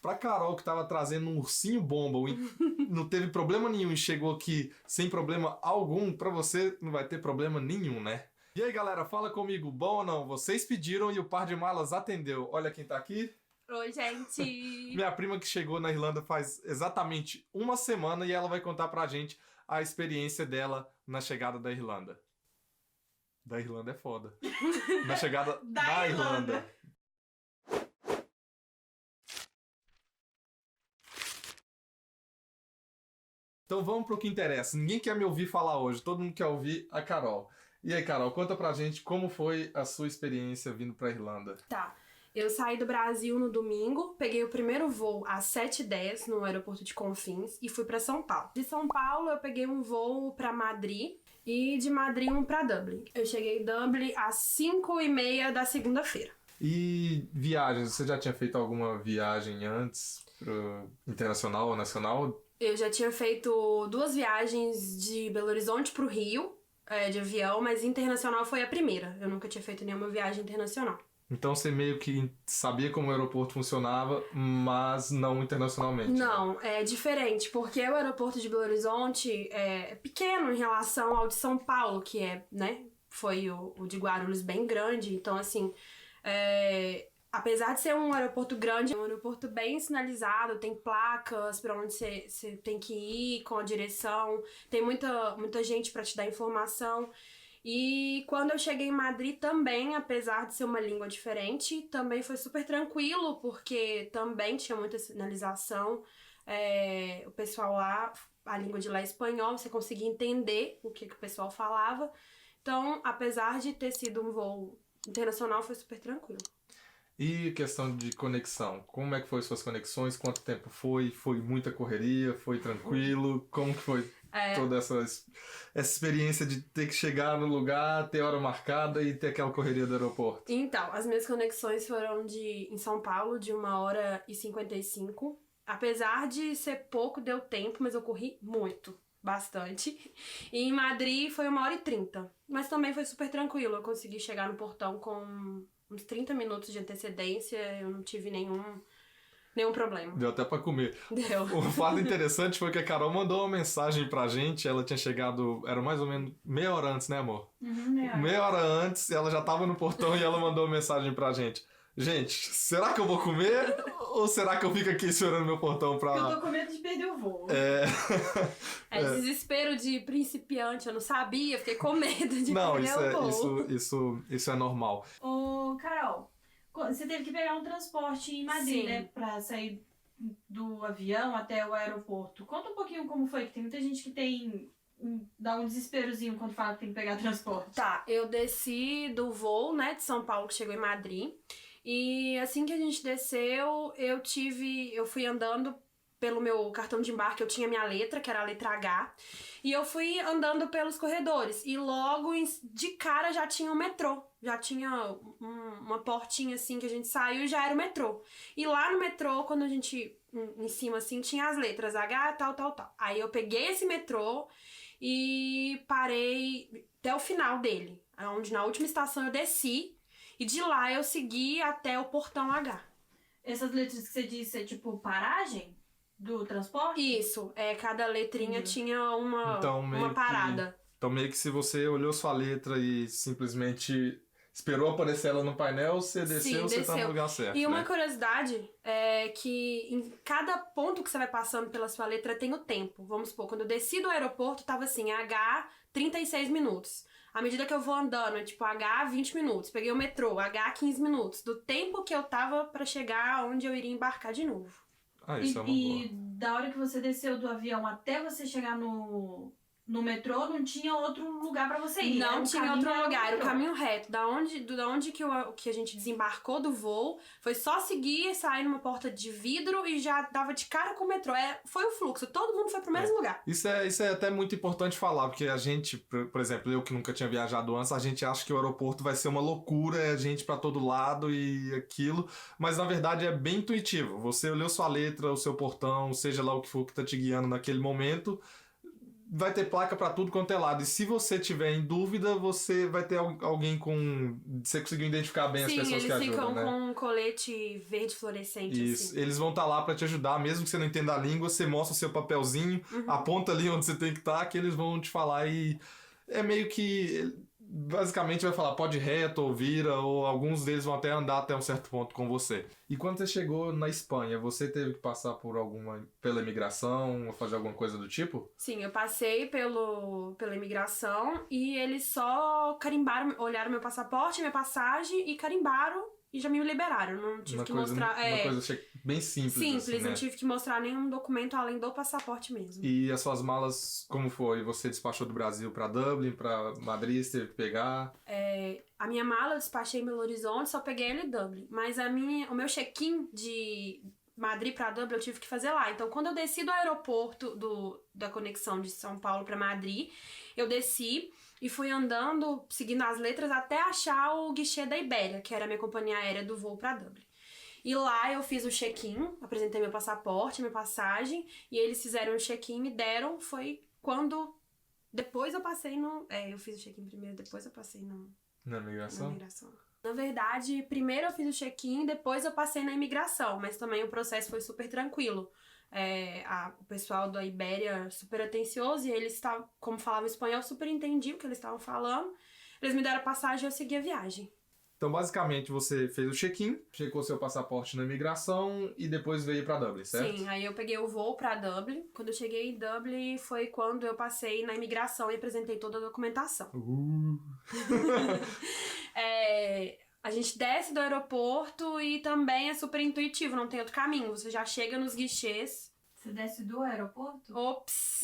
Pra Carol, que tava trazendo um ursinho bomba, não teve problema nenhum e chegou aqui sem problema algum, pra você não vai ter problema nenhum, né? E aí, galera, fala comigo, bom ou não? Vocês pediram e o Par de Malas atendeu. Olha quem tá aqui. Oi, gente! Minha prima que chegou na Irlanda faz exatamente uma semana e ela vai contar pra gente a experiência dela na chegada da Irlanda. Da Irlanda é foda. Na chegada da Irlanda. Então vamos pro que interessa. Ninguém quer me ouvir falar hoje, todo mundo quer ouvir a Carol. E aí, Carol, conta pra gente como foi a sua experiência vindo pra Irlanda. Tá, eu saí do Brasil no domingo, peguei o primeiro voo às 7h10 no aeroporto de Confins e fui pra São Paulo. De São Paulo eu peguei um voo pra Madrid e de Madrid um pra Dublin. Eu cheguei em Dublin às 5h30 da segunda-feira. E viagens, você já tinha feito alguma viagem antes, pro internacional ou nacional? Eu já tinha feito 2 viagens de Belo Horizonte pro Rio, de avião, mas internacional foi a primeira. Eu nunca tinha feito nenhuma viagem internacional. Então você meio que sabia como o aeroporto funcionava, mas não internacionalmente. Não, é diferente, porque o aeroporto de Belo Horizonte é pequeno em relação ao de São Paulo, que é, né, foi o de Guarulhos bem grande. Então, assim, apesar de ser um aeroporto grande, é um aeroporto bem sinalizado, tem placas pra onde você tem que ir com a direção, tem muita gente pra te dar informação. E quando eu cheguei em Madrid também, apesar de ser uma língua diferente, também foi super tranquilo, porque também tinha muita sinalização. O pessoal lá, a língua de lá é espanhol, você conseguia entender o que o pessoal falava. Então, apesar de ter sido um voo internacional, foi super tranquilo. E questão de conexão, como é que foi suas conexões? Quanto tempo foi? Foi muita correria? Foi tranquilo? Como que foi toda essa experiência de ter que chegar no lugar, ter hora marcada e ter aquela correria do aeroporto? Então, as minhas conexões foram em São Paulo, de 1h55. Apesar de ser pouco, deu tempo, mas eu corri muito. Bastante. E em Madrid foi 1h30. Mas também foi super tranquilo. Eu consegui chegar no portão com uns 30 minutos de antecedência. Eu não tive nenhum problema. Deu até pra comer. Deu. O fato interessante foi que a Carol mandou uma mensagem pra gente. Ela tinha chegado, era mais ou menos meia hora antes, né, amor? Meia hora antes, ela já tava no portão e ela mandou uma mensagem pra gente. Gente, será que eu vou comer ou será que eu fico aqui esperando meu portão pra... Eu tô com medo de perder o voo. Desespero de principiante, eu não sabia, fiquei com medo de perder o voo. Isso é normal. Ô, Carol, você teve que pegar um transporte em Madrid, Sim, né? Pra sair do avião até o aeroporto. Conta um pouquinho como foi, que tem muita gente que dá um desesperozinho quando fala que tem que pegar transporte. Tá, eu desci do voo, né, de São Paulo, que chegou em Madrid. E assim que a gente desceu, eu fui andando pelo meu cartão de embarque, eu tinha minha letra, que era a letra H, e eu fui andando pelos corredores, e logo de cara já tinha o metrô, já tinha uma portinha assim que a gente saiu e já era o metrô. E lá no metrô, quando a gente, em cima assim, tinha as letras H, tal. Aí eu peguei esse metrô e parei até o final dele, onde na última estação eu desci, e de lá eu segui até o portão H. Essas letras que você disse é tipo paragem do transporte? Isso, cada letrinha tinha uma parada. Então meio que se você olhou sua letra e simplesmente esperou aparecer ela no painel, você desceu, você tá no lugar certo. E uma curiosidade é que em cada ponto que você vai passando pela sua letra tem o tempo. Vamos supor, quando eu desci do aeroporto, tava assim, H 36 minutos. À medida que eu vou andando, é tipo H 20 minutos. Peguei o metrô, H 15 minutos. Do tempo que eu tava pra chegar onde eu iria embarcar de novo. Isso é uma boa. E da hora que você desceu do avião até você chegar no metrô, não tinha outro lugar pra você ir. Não tinha outro lugar, era o caminho reto. Da onde que a gente desembarcou do voo, foi só seguir, sair numa porta de vidro e já dava de cara com o metrô. Foi o fluxo, todo mundo foi pro mesmo lugar. Isso é até muito importante falar, porque a gente, por exemplo, eu que nunca tinha viajado antes, a gente acha que o aeroporto vai ser uma loucura, é gente pra todo lado e aquilo, mas na verdade é bem intuitivo. Você olhou sua letra, o seu portão, seja lá o que for que tá te guiando naquele momento, vai ter placa pra tudo quanto é lado. E se você tiver em dúvida, você vai ter alguém com... Você conseguiu identificar bem as pessoas que ajudam, né? Sim, eles ficam com um colete verde fluorescente. Isso. Assim. Eles vão estar lá pra te ajudar. Mesmo que você não entenda a língua, você mostra o seu papelzinho, aponta ali onde você tem que estar, que eles vão te falar e... É meio que... Basicamente vai falar, pode ir reto ou vira, ou alguns deles vão até andar até um certo ponto com você. E quando você chegou na Espanha, você teve que passar pela imigração ou fazer alguma coisa do tipo? Sim, eu passei pela imigração e eles só carimbaram, olharam meu passaporte, minha passagem e carimbaram e já me liberaram. Não tive que mostrar... Uma coisa bem simples. Simples, assim, né? Não tive que mostrar nenhum documento além do passaporte mesmo. E as suas malas, como foi? Você despachou do Brasil pra Dublin, pra Madrid, você teve que pegar? A minha mala eu despachei em Belo Horizonte, só peguei ele em Dublin. Mas o meu check-in de Madrid pra Dublin eu tive que fazer lá. Então, quando eu desci do aeroporto da conexão de São Paulo pra Madrid, eu desci e fui andando, seguindo as letras, até achar o guichê da Iberia, que era a minha companhia aérea do voo pra Dublin. E lá eu fiz o check-in, apresentei meu passaporte, minha passagem, e eles fizeram o check-in, me deram, foi quando... Depois eu passei no... eu fiz o check-in primeiro, depois eu passei Na imigração? Na verdade, primeiro eu fiz o check-in, depois eu passei na imigração, mas também o processo foi super tranquilo. O pessoal da Iberia super atencioso, e eles, como falavam espanhol, super entendiam o que eles estavam falando. Eles me deram a passagem e eu segui a viagem. Então, basicamente, você fez o check-in, checou seu passaporte na imigração e depois veio pra Dublin, certo? Sim, aí eu peguei o voo pra Dublin. Quando eu cheguei em Dublin, foi quando eu passei na imigração e apresentei toda a documentação. A gente desce do aeroporto e também é super intuitivo, não tem outro caminho. Você já chega nos guichês. Você desce do aeroporto? Ops!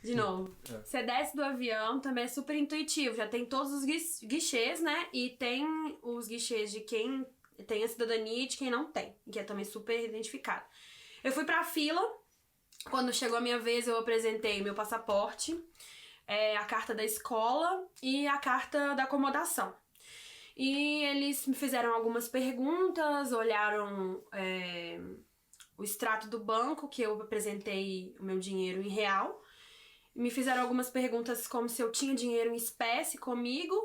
De novo. Você desce do avião, também é super intuitivo. Já tem todos os guichês, né? E tem os guichês de quem tem a cidadania e de quem não tem. Que é também super identificado. Eu fui pra fila. Quando chegou a minha vez, eu apresentei meu passaporte, a carta da escola e a carta da acomodação. E eles me fizeram algumas perguntas, olharam o extrato do banco, que eu apresentei o meu dinheiro em real. Me fizeram algumas perguntas como se eu tinha dinheiro em espécie comigo,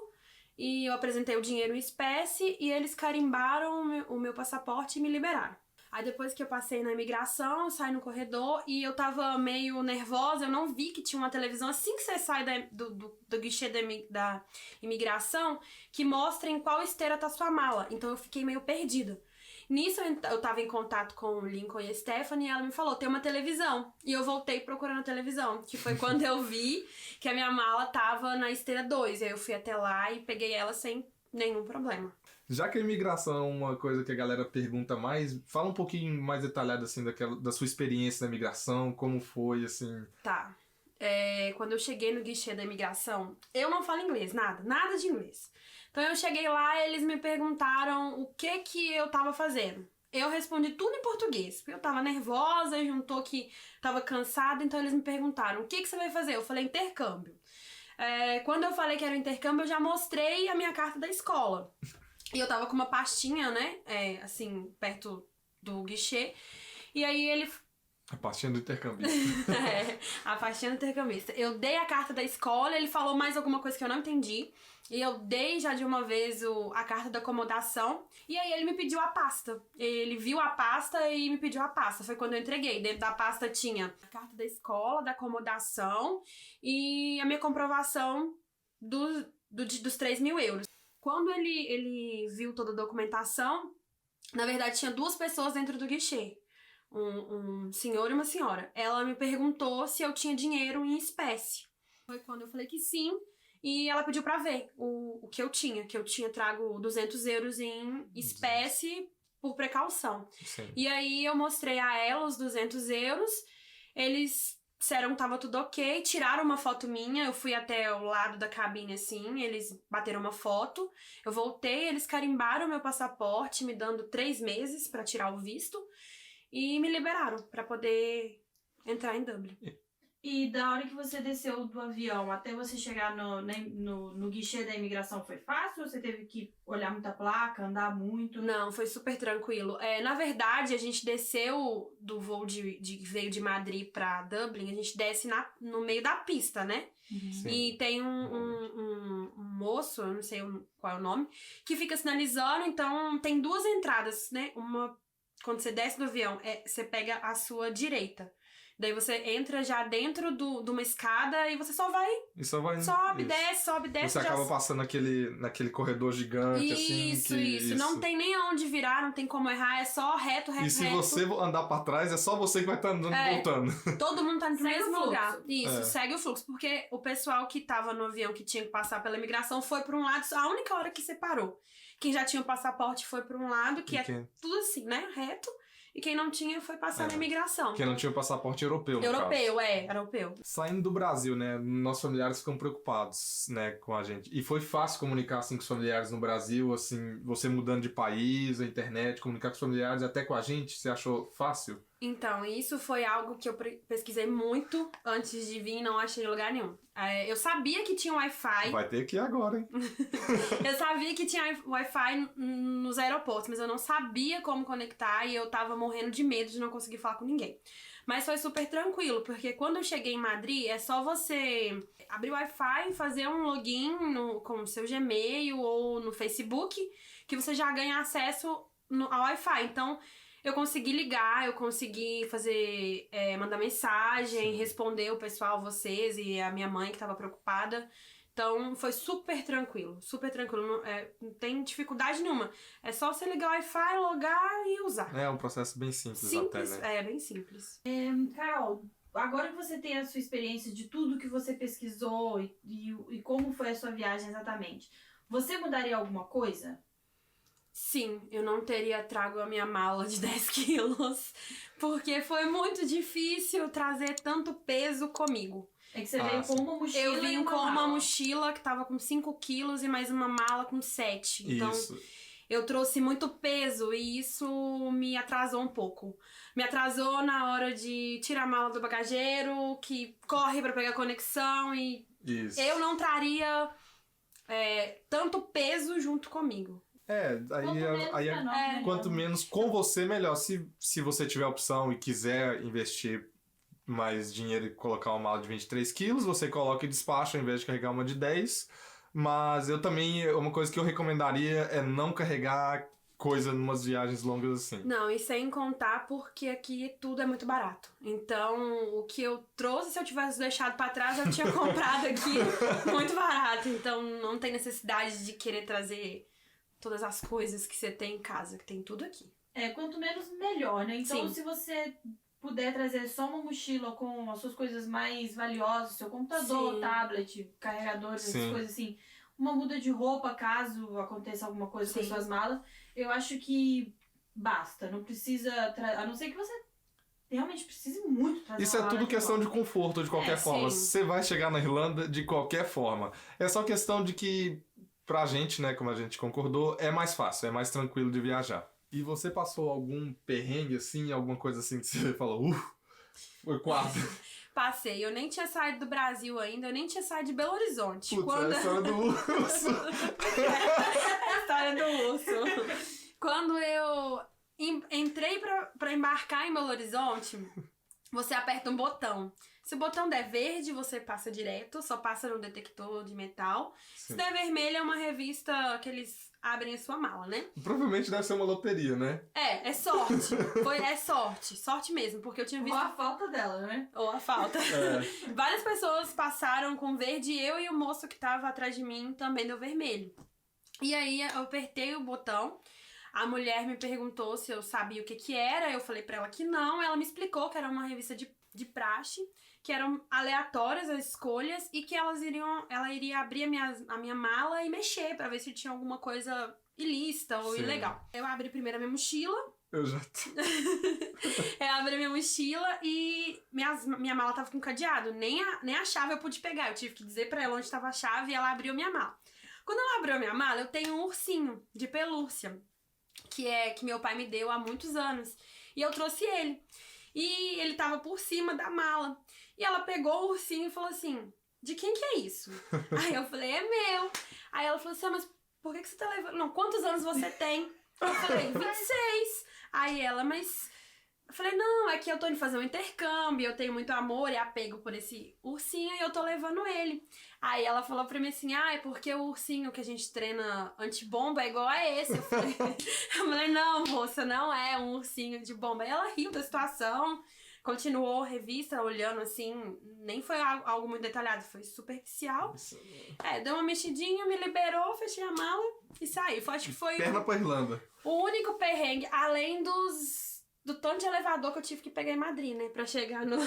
e eu apresentei o dinheiro em espécie, e eles carimbaram o meu passaporte e me liberaram. Aí depois que eu passei na imigração, eu saí no corredor e eu tava meio nervosa, eu não vi que tinha uma televisão assim que você sai do guichê da imigração, que mostra em qual esteira tá sua mala. Então eu fiquei meio perdida. Nisso eu tava em contato com o Lincoln e a Stephanie e ela me falou, tem uma televisão. E eu voltei procurando a televisão, que foi quando eu vi que a minha mala tava na esteira 2. E aí eu fui até lá e peguei ela sem nenhum problema. Já que a imigração é uma coisa que a galera pergunta mais, fala um pouquinho mais detalhado assim da sua experiência na imigração, como foi, assim... Tá. Quando eu cheguei no guichê da imigração, eu não falo inglês, nada de inglês. Então eu cheguei lá e eles me perguntaram o que eu tava fazendo. Eu respondi tudo em português, porque eu tava nervosa, juntou que tava cansada, então eles me perguntaram, o que você vai fazer? Eu falei, intercâmbio. Quando eu falei que era intercâmbio, eu já mostrei a minha carta da escola. E eu tava com uma pastinha, né, assim, perto do guichê, e aí ele... A pastinha do intercambista. A pastinha do intercambista. Eu dei a carta da escola, ele falou mais alguma coisa que eu não entendi. E eu dei já de uma vez a carta da acomodação. E aí ele me pediu a pasta. Ele viu a pasta e me pediu a pasta. Foi quando eu entreguei. Dentro da pasta tinha a carta da escola, da acomodação e a minha comprovação dos 3.000 euros. Quando ele viu toda a documentação, na verdade tinha 2 pessoas dentro do guichê. Um senhor e uma senhora. Ela me perguntou se eu tinha dinheiro em espécie. Foi quando eu falei que sim. E ela pediu pra ver o que eu tinha. Que eu tinha trago 200 euros em espécie por precaução. Sim. E aí eu mostrei a ela os 200 euros. Eles disseram que tava tudo ok. Tiraram uma foto minha. Eu fui até o lado da cabine assim. Eles bateram uma foto. Eu voltei. Eles carimbaram meu passaporte, me dando 3 meses pra tirar o visto. E me liberaram pra poder entrar em Dublin. E da hora que você desceu do avião até você chegar no guichê da imigração foi fácil? Ou você teve que olhar muita placa, andar muito? Não, foi super tranquilo. Na verdade, a gente desceu do voo veio de Madrid pra Dublin, a gente desce no meio da pista, né? Sim. E tem um moço, eu não sei qual é o nome, que fica sinalizando, então tem duas entradas, né? Uma, quando você desce do avião, você pega a sua direita. Daí você entra já dentro de uma escada e você só vai. E só vai. Sobe, desce, sobe, desce. Você acaba passando naquele corredor gigante, assim. Isso. Não tem nem aonde virar, não tem como errar, é só reto. E se você andar pra trás, é só você que vai estar andando e voltando. Todo mundo tá no Segue mesmo o lugar. fluxo. Isso, segue o fluxo. Porque o pessoal que tava no avião, que tinha que passar pela imigração, foi pra um lado, a única hora que separou. Quem já tinha o passaporte foi pra um lado, que tudo assim, né? Reto. E quem não tinha foi passar na imigração. Quem não tinha o passaporte europeu, no Europeu, caso. europeu. Saindo do Brasil, né, nossos familiares ficam preocupados, né, com a gente. E foi fácil comunicar, assim, com os familiares no Brasil, assim, você mudando de país, a internet, comunicar com os familiares, até com a gente, você achou fácil? Então, isso foi algo que eu pesquisei muito antes de vir e não achei em lugar nenhum. Eu sabia que tinha Wi-Fi. Vai ter aqui agora, hein? Eu sabia que tinha Wi-Fi nos aeroportos, mas eu não sabia como conectar e eu tava morrendo de medo de não conseguir falar com ninguém. Mas foi super tranquilo, porque quando eu cheguei em Madrid, é só você abrir o Wi-Fi e fazer um login com o seu Gmail ou no Facebook, que você já ganha acesso ao Wi-Fi. Então, eu consegui ligar, eu consegui fazer, mandar mensagem, Sim. responder o pessoal, vocês e a minha mãe que tava preocupada. Então, foi super tranquilo, não tem dificuldade nenhuma. É só você ligar o Wi-Fi, logar e usar. É um processo bem simples até, né? Bem simples. Carol, agora que você tem a sua experiência de tudo que você pesquisou e como foi a sua viagem exatamente, você mudaria alguma coisa? Sim, eu não teria trago a minha mala de 10 quilos, porque foi muito difícil trazer tanto peso comigo. É que você veio com uma mochila. Eu vim com uma mochila que tava com 5 quilos e mais uma mala com 7. Então, eu trouxe muito peso e isso me atrasou um pouco. Me atrasou na hora de tirar a mala do bagageiro, que corre pra pegar conexão e eu não traria tanto peso junto comigo. Quanto menos com você, melhor. Se você tiver opção e quiser investir mais dinheiro e colocar uma mala de 23 quilos, você coloca e despacha ao invés de carregar uma de 10. Mas eu também, uma coisa que eu recomendaria é não carregar coisa em umas viagens longas assim. Não, e sem contar porque aqui tudo é muito barato. Então, o que eu trouxe, se eu tivesse deixado pra trás, eu tinha comprado aqui muito barato. Então, não tem necessidade de querer trazer todas as coisas que você tem em casa, que tem tudo aqui. Quanto menos, melhor, né? Então, Sim. Se você puder trazer só uma mochila com as suas coisas mais valiosas, seu computador, tablet, carregador, essas coisas assim, uma muda de roupa caso aconteça alguma coisa com as suas malas, eu acho que basta. Não precisa, a não ser que você realmente precise muito trazer. Isso é tudo questão de conforto, de qualquer forma. Sim. Você vai chegar na Irlanda de qualquer forma. É só questão de que pra gente, né, como a gente concordou, é mais fácil, é mais tranquilo de viajar. E você passou algum perrengue, assim, alguma coisa assim que você falou, foi quase. Passei, eu nem tinha saído do Brasil ainda, eu nem tinha saído de Belo Horizonte. Putz, é a história do urso. A história do urso. Quando eu entrei pra embarcar em Belo Horizonte, você aperta um botão. Se o botão der verde, você passa direto, só passa no detector de metal. Sim. Se der vermelho, é uma revista que eles abrem a sua mala, né? Provavelmente deve ser uma loteria, né? É sorte. É sorte. Sorte mesmo, porque eu tinha visto... Ou a falta dela, né? Ou a falta. Várias pessoas passaram com verde e eu e o moço que tava atrás de mim também deu vermelho. E aí eu apertei o botão. A mulher me perguntou se eu sabia o que era. Eu falei pra ela que não. Ela me explicou que era uma revista de praxe, que eram aleatórias as escolhas e que ela iria abrir a minha mala e mexer pra ver se tinha alguma coisa ilícita ou ilegal. Eu abri primeiro a minha mochila. Eu abri minha mochila e minha mala tava com cadeado. Nem a chave eu pude pegar. Eu tive que dizer pra ela onde tava a chave e ela abriu minha mala. Quando ela abriu a minha mala, eu tenho um ursinho de pelúcia, que meu pai me deu há muitos anos. E eu trouxe ele. e ele tava por cima da mala. E ela pegou o ursinho e falou assim, de quem que é isso? Aí eu falei, é meu. Aí ela falou assim, mas por que você tá levando? Não, quantos anos você tem? Eu falei, 26. Aí ela, mas... Eu falei, não, é que eu tô indo fazer um intercâmbio, eu tenho muito amor e apego por esse ursinho e eu tô levando ele. Aí ela falou pra mim assim, é porque o ursinho que a gente treina antibomba é igual a esse. Eu falei, não, moça, não é um ursinho de bomba. Aí ela riu da situação, continuou a revista olhando assim, nem foi algo muito detalhado, foi superficial. Deu uma mexidinha, me liberou, fechei a mala e saí. Acho que foi perna pra Irlanda. O único perrengue, além do tanto de elevador que eu tive que pegar em Madrid, né? Pra chegar no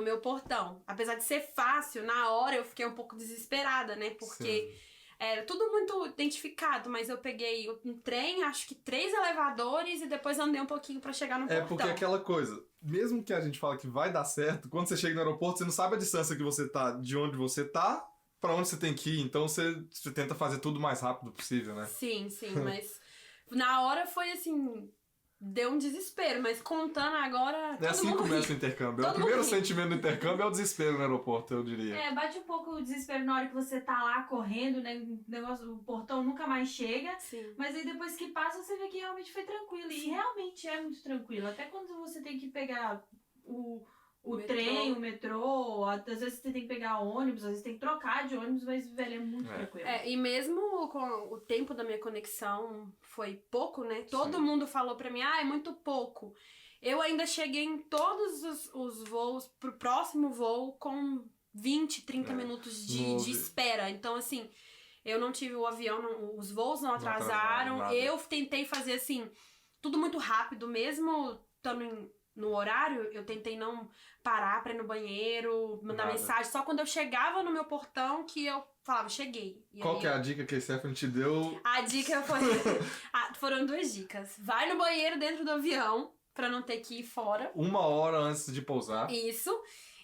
meu portão. Apesar de ser fácil, na hora eu fiquei um pouco desesperada, né? Porque era tudo muito identificado, mas eu peguei um trem, acho que 3 elevadores e depois andei um pouquinho pra chegar no portão. É porque aquela coisa, mesmo que a gente fale que vai dar certo, quando você chega no aeroporto, você não sabe a distância que você tá, de onde você tá, pra onde você tem que ir. Então você tenta fazer tudo o mais rápido possível, né? Sim, mas... Na hora foi assim, deu um desespero, mas contando agora. É assim que começa o intercâmbio. O primeiro sentimento do intercâmbio é o desespero no aeroporto, eu diria. Bate um pouco o desespero na hora que você tá lá correndo, né? O portão nunca mais chega. Sim. Mas aí depois que passa, você vê que realmente foi tranquilo. E realmente é muito tranquilo. Até quando você tem que pegar o trem, o metrô, às vezes você tem que pegar ônibus, às vezes tem que trocar de ônibus, mas, velho, é muito tranquilo. E mesmo com o tempo da minha conexão foi pouco, né? Todo mundo falou pra mim, é muito pouco. Eu ainda cheguei em todos os voos, pro próximo voo, com 20, 30 minutos de espera. Então, assim, eu não tive o avião, os voos não atrasaram. Eu tentei fazer, assim, tudo muito rápido, mesmo estando no horário, eu tentei não parar pra ir no banheiro, mandar mensagem. Só quando eu chegava no meu portão que eu falava, cheguei. E qual que é a dica que a Stephanie te deu? A dica foi... foram 2 dicas. Vai no banheiro dentro do avião, pra não ter que ir fora. 1 hora antes de pousar. Isso.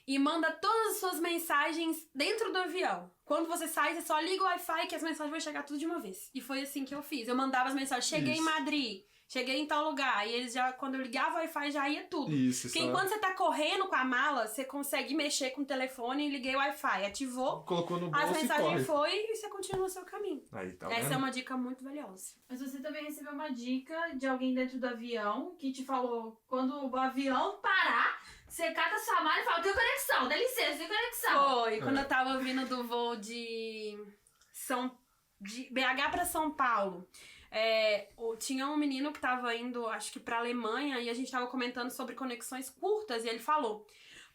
E manda todas as suas mensagens dentro do avião. Quando você sai, você só liga o Wi-Fi que as mensagens vão chegar tudo de uma vez. E foi assim que eu fiz. Eu mandava as mensagens, cheguei em Madrid. Cheguei em tal lugar. E eles já, quando eu ligava o Wi-Fi, já ia tudo. Isso, porque enquanto você tá correndo com a mala, você consegue mexer com o telefone e liguei o Wi-Fi. Ativou, colocou no bolso as mensagens foi e você continua o seu caminho. Aí, tá Essa vendo? é uma dica muito valiosa. Mas você também recebeu uma dica de alguém dentro do avião que te falou, quando o avião parar, você cata sua mala e fala, tenho conexão, dá licença, tenho conexão. Foi, quando eu tava vindo do voo de BH pra São Paulo. Tinha um menino que tava indo, acho que pra Alemanha, e a gente tava comentando sobre conexões curtas, e ele falou,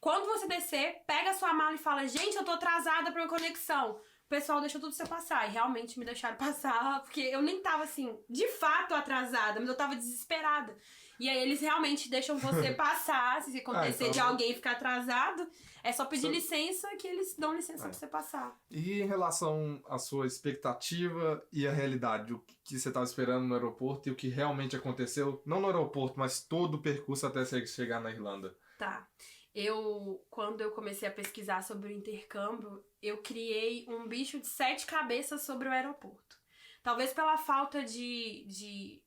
quando você descer, pega a sua mala e fala, gente, eu tô atrasada pra uma conexão. O pessoal deixou tudo você passar, e realmente me deixaram passar, porque eu nem tava, assim, de fato atrasada, mas eu tava desesperada. E aí eles realmente deixam você passar, se acontecer de alguém ficar atrasado, é só pedir licença que eles dão licença pra você passar. E em relação à sua expectativa e a realidade, o que você estava esperando no aeroporto e o que realmente aconteceu, não no aeroporto, mas todo o percurso até você chegar na Irlanda? Tá. Quando eu comecei a pesquisar sobre o intercâmbio, eu criei um bicho de 7 cabeças sobre o aeroporto. Talvez pela falta de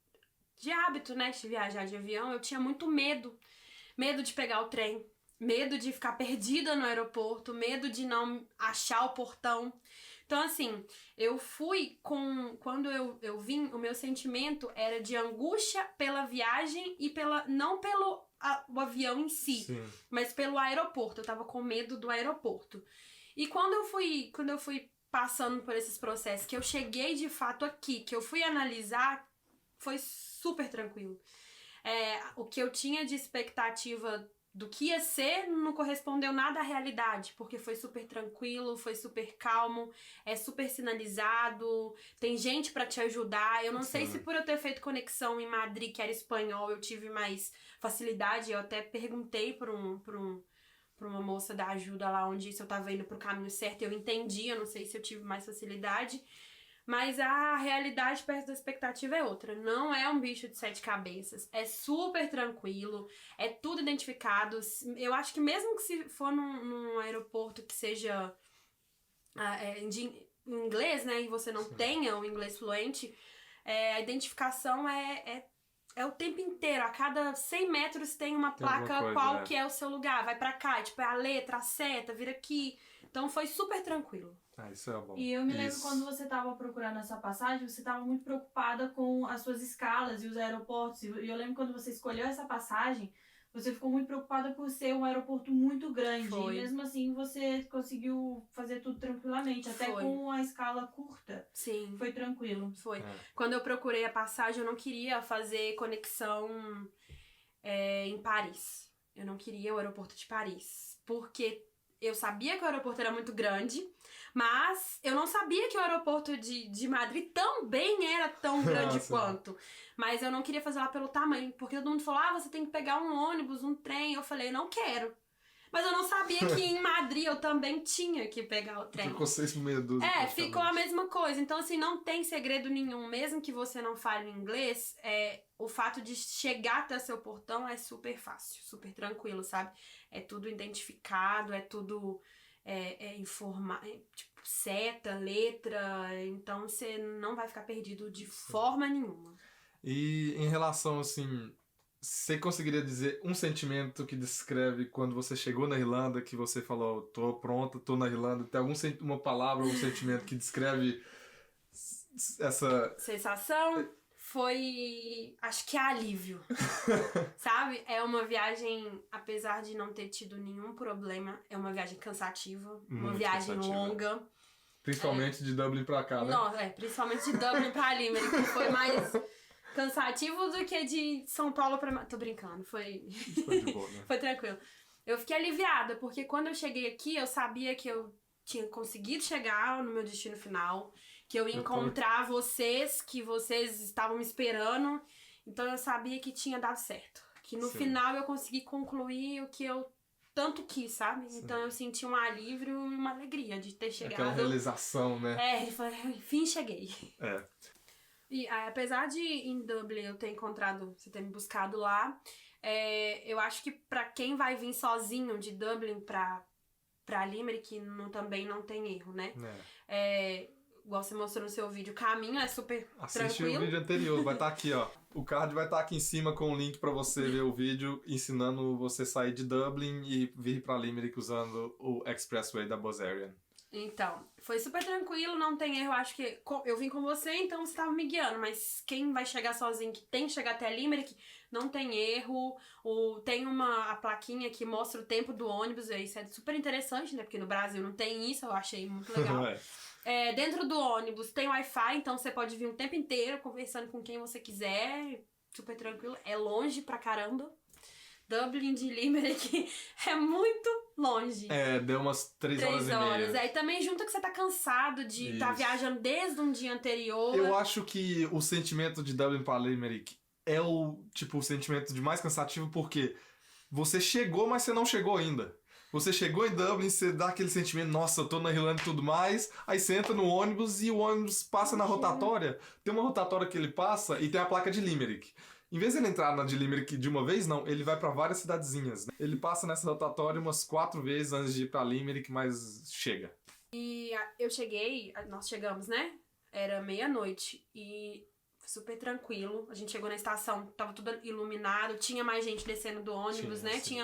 hábito, né, de viajar de avião, eu tinha muito medo. Medo de pegar o trem, medo de ficar perdida no aeroporto, medo de não achar o portão. Então, assim, eu fui quando eu vim, o meu sentimento era de angústia pela viagem e não pelo o avião em si, mas pelo aeroporto. Eu tava com medo do aeroporto. E quando eu fui passando por esses processos, que eu cheguei de fato aqui, que eu fui analisar, foi super tranquilo. O que eu tinha de expectativa do que ia ser não correspondeu nada à realidade, porque foi super tranquilo, foi super calmo, é super sinalizado, tem gente pra te ajudar. Eu não sei se por eu ter feito conexão em Madrid, que era espanhol, eu tive mais facilidade. Eu até perguntei pra uma moça da ajuda lá onde se eu tava indo pro caminho certo, eu entendi, eu não sei se eu tive mais facilidade. Mas a realidade perto da expectativa é outra. Não é um bicho de 7 cabeças. É super tranquilo. É tudo identificado. Eu acho que mesmo que se for num aeroporto que seja em inglês, né? E você não tenha o inglês fluente, a identificação é É o tempo inteiro, a cada 100 metros tem uma placa coisa, qual que é o seu lugar. Vai pra cá, tipo, é a letra, a seta, vira aqui. Então foi super tranquilo. Isso é bom. E eu me lembro quando você tava procurando essa passagem, você tava muito preocupada com as suas escalas e os aeroportos. E eu lembro quando você escolheu essa passagem, você ficou muito preocupada por ser um aeroporto muito grande. Foi. E mesmo assim você conseguiu fazer tudo tranquilamente, até Foi. com a escala curta. Sim. Foi tranquilo. Foi. Quando eu procurei a passagem, eu não queria fazer conexão em Paris. Eu não queria o aeroporto de Paris. Porque eu sabia que o aeroporto era muito grande, mas eu não sabia que o aeroporto de Madrid também era tão grande quanto. Mas eu não queria fazer lá pelo tamanho, porque todo mundo falou, você tem que pegar um ônibus, um trem. Eu falei, não quero. Mas eu não sabia que em Madrid eu também tinha que pegar o trem. Ficou 6 meia dúzia. Ficou a mesma coisa. Então, assim, não tem segredo nenhum. Mesmo que você não fale inglês, o fato de chegar até seu portão é super fácil, super tranquilo, sabe? É tudo identificado, é tudo tipo, seta, letra. Então, você não vai ficar perdido de forma nenhuma. E em relação, assim... Você conseguiria dizer um sentimento que descreve quando você chegou na Irlanda, que você falou, tô pronta, tô na Irlanda? Tem uma palavra ou um sentimento que descreve essa... Sensação foi, acho que alívio, sabe? É uma viagem, apesar de não ter tido nenhum problema, é uma viagem cansativa, uma viagem longa. Principalmente de Dublin pra cá, né? Não, principalmente de Dublin pra Limerick, que foi mais... cansativo do que de São Paulo pra... Tô brincando, foi de boa, né? Foi tranquilo. Eu fiquei aliviada, porque quando eu cheguei aqui, eu sabia que eu tinha conseguido chegar no meu destino final, que eu ia encontrar vocês, que vocês estavam me esperando. Então eu sabia que tinha dado certo. Que no final eu consegui concluir o que eu tanto quis, sabe? Sim. Então eu senti um alívio e uma alegria de ter chegado. Aquela realização, né? Eu falei, enfim, cheguei. E apesar de em Dublin eu ter encontrado, você ter me buscado lá, eu acho que pra quem vai vir sozinho de Dublin pra Limerick também não tem erro, né? Igual você mostrou no seu vídeo, o caminho é super tranquilo. Assiste o vídeo anterior, vai estar aqui, ó. O card vai estar aqui em cima com o link pra você ver o vídeo ensinando você sair de Dublin e vir pra Limerick usando o Expressway da Buzzarian. Então, foi super tranquilo, não tem erro. Acho que eu vim com você, então você tava me guiando. Mas quem vai chegar sozinho, que tem que chegar até Limerick, não tem erro. Tem a plaquinha que mostra o tempo do ônibus. E isso é super interessante, né? Porque no Brasil não tem isso, eu achei muito legal. Dentro do ônibus tem Wi-Fi, então você pode vir o tempo inteiro conversando com quem você quiser. Super tranquilo. É longe pra caramba. Dublin de Limerick é muito longe. Deu umas 3 horas e meia. E também junta que você tá cansado de estar viajando desde um dia anterior. Eu acho que o sentimento de Dublin para Limerick é o sentimento de mais cansativo, porque você chegou, mas você não chegou ainda. Você chegou em Dublin, você dá aquele sentimento, nossa, eu tô na Irlanda e tudo mais, aí você entra no ônibus e o ônibus passa na rotatória. Tem uma rotatória que ele passa e tem a placa de Limerick. Em vez de ele entrar na de Limerick de uma vez, não, ele vai pra várias cidadezinhas, né? Ele passa nessa rotatória umas 4 vezes antes de ir pra Limerick, mas chega. E nós chegamos, né? Era meia-noite e super tranquilo. A gente chegou na estação, tava tudo iluminado, tinha mais gente descendo do ônibus, né? Sim.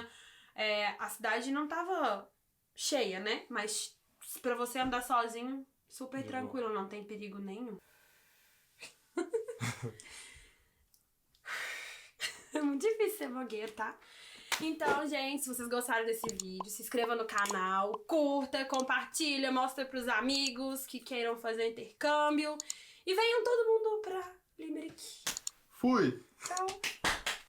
A cidade não tava cheia, né? Mas pra você andar sozinho, super tranquilo, não tem perigo nenhum. É muito difícil ser blogueira, tá? Então, gente, se vocês gostaram desse vídeo, se inscreva no canal, curta, compartilha, mostra pros amigos que queiram fazer intercâmbio. E venham todo mundo pra Limerick. Fui! Tchau!